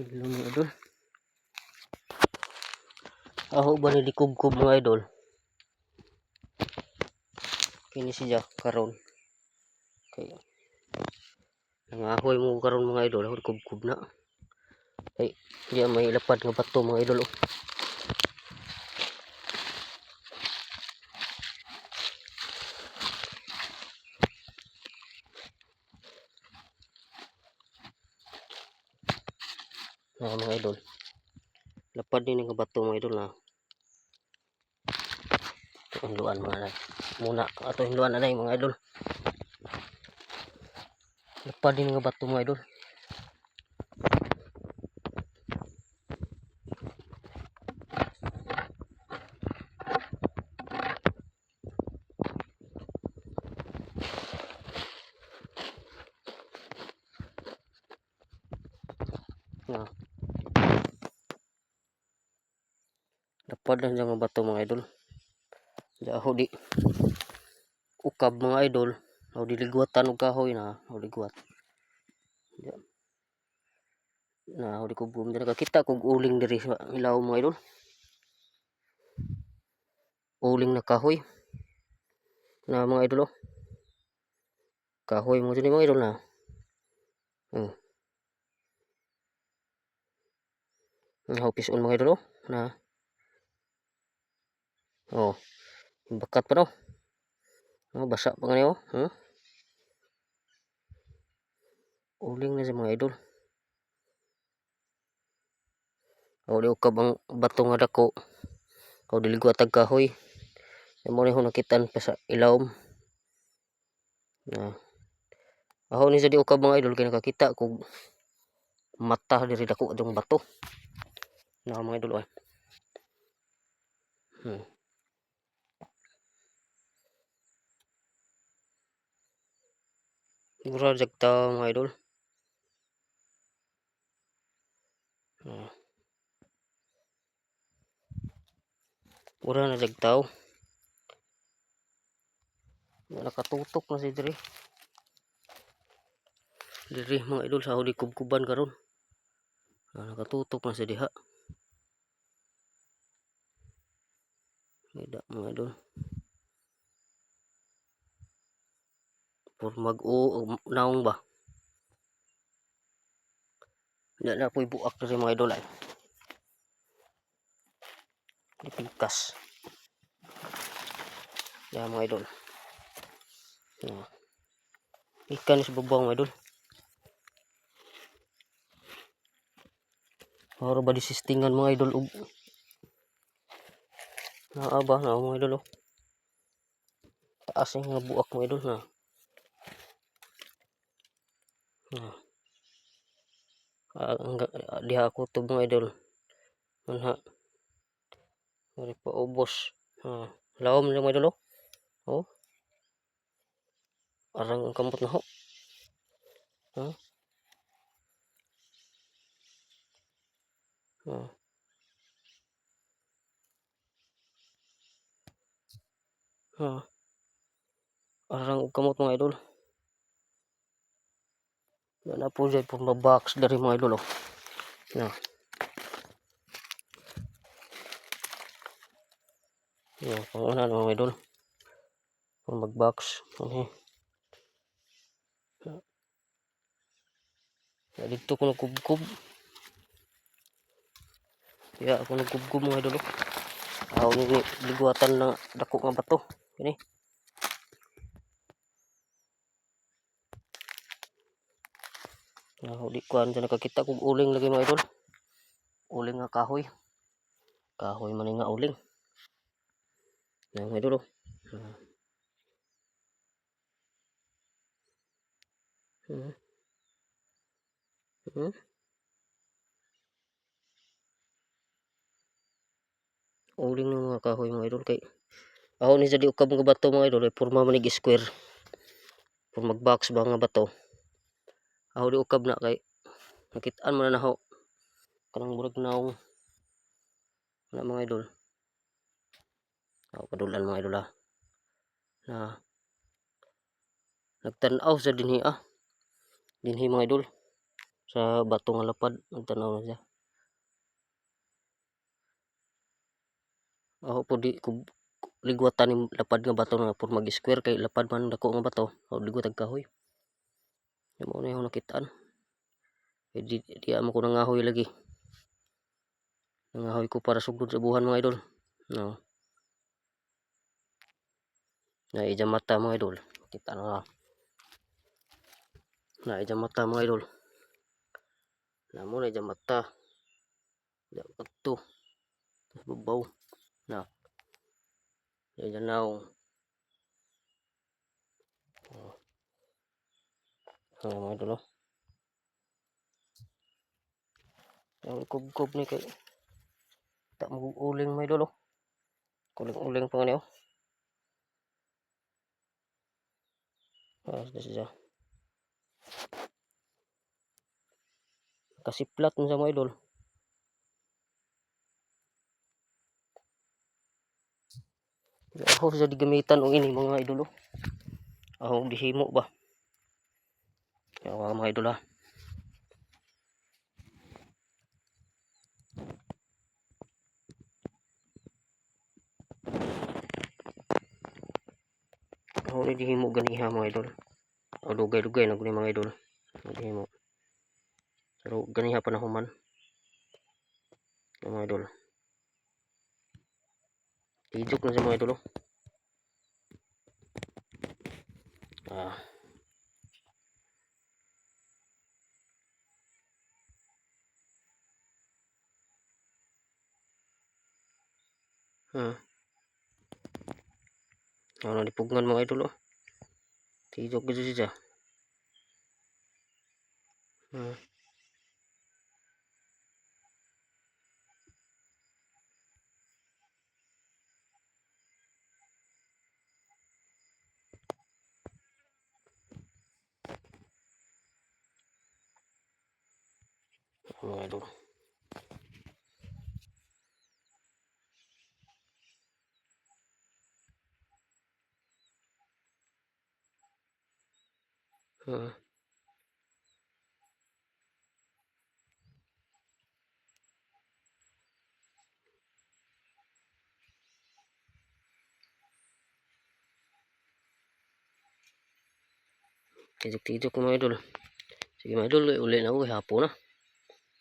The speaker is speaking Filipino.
Hello mga idol. Ako ba nilikub-kub mga idol? Kini siya karon. Kay nangahoy mo karon mga idol, ako kub-kub na. Kay diya may lapad nga bato mga idol. Mga idol. Lapad din nga bato mga idol na. Hinduan mga idol. Muna ato hinduan na mga idol. Lapad din nga bato mga idol. Nah. Lapad lang nga bato mga idol. Diya ako di ukab mga idol. Ako diligwatan og kahoy na. Ako ligwat. Diya. Na ako di kubum diri kakita kog uling diri sa ilaw mga idol. Uling na kahoy. Na mga idol oh. Kahoy mo dili mga idol na. Hopis on mga idol oh. Na. Oh. Bakat pa no. Oh, basa pa nga oh. Uling na sa mga idol. O di ukab ang bato nga dako. O diligwatag kahoy. Mo ni ho nakitan pa sa ilawom. Na. Ako ni sa di ukab mga idol kay nakakita kog mata diri dako adtong bato. Na mga idol ay. Mura jagta mga idol. Mura na jagtaw. Nakatutok na si diri. Diri mga idol sa huli kubkuban karon. Nakatutok na si diha. Ida mga idol. Por mag-o naong ba. Na po'y buak diri mga idol ay. Dipingkas. Ya mga idol. Ikan sa babaw mga idol. Maro ba disistingan mga idol og naaba na mga idol oh. Taas nga buak mga idol na. Diha ako to mga idol. Manha. Mari pa ubos. Lawom lang mga idol oh. Oh. Arang ang kamot na ho. Arang ang kamot mga idol. Na po dyan po mabox dari mga idol oh. Na. Yan, panguna na mga idol. Kung mag-box. Dito ko nagkubkub. Kaya ako nagkubkub mga idol. Ako ligwatan na dako nga bato. Ini. Ako di kuhan dyan nakakita kong uling lagi mga idol. Uling nga kahoy. Kahoy man nga uling. Yan mga idol oh. Uling ng mga kahoy mga idol kay ako ni sa di ukab nga bato mga idol ay porma manig square. Pur mag-box ba nga bato. Ako di ukab na kay nakitaan mo na ho. Kanang murag naong na mga idol. Ako padulan mga idol na nagtanaw sa dinhi dinhi mga idol sa bato nga lapad nagtanaw na siya. Ako po di ko ligwatan ni lapad nga bato nga por mag-square kay lapad man dako nga bato o ligwat ag kahoy. Mo na yung nakitaan. Eh, di amo ko nangahoy lagi. Nangahoy ko para sugod sa buhan mga idol. No. Na ija mata mga idol. Kita na. Na ija mata mga idol. Namo na ija mata. Ya to. Babaw. Na. Ija naong. Mga idol. Ang kub-kub ni kay tak mo uling mga idol. Kuling-uling pa nga niyo. Siya. Kasiplat mo sa mga idol. Ako sa digamitan o ini mga idol. Ako dihimo ba. Kaya mga idol ha. Ako dihimo ganiha mga idol. O dugay-dugay na guni mga idol. Dihimo. Pero ganiha pa na human. Mga idol. Ijuk na sa mga idol. Ah. Ano dipugngan mga idol. Ijuk gitu saja. Mga idol. Tijuk-tijuk mga idol. Sige mga idol, uli na ako hapon na.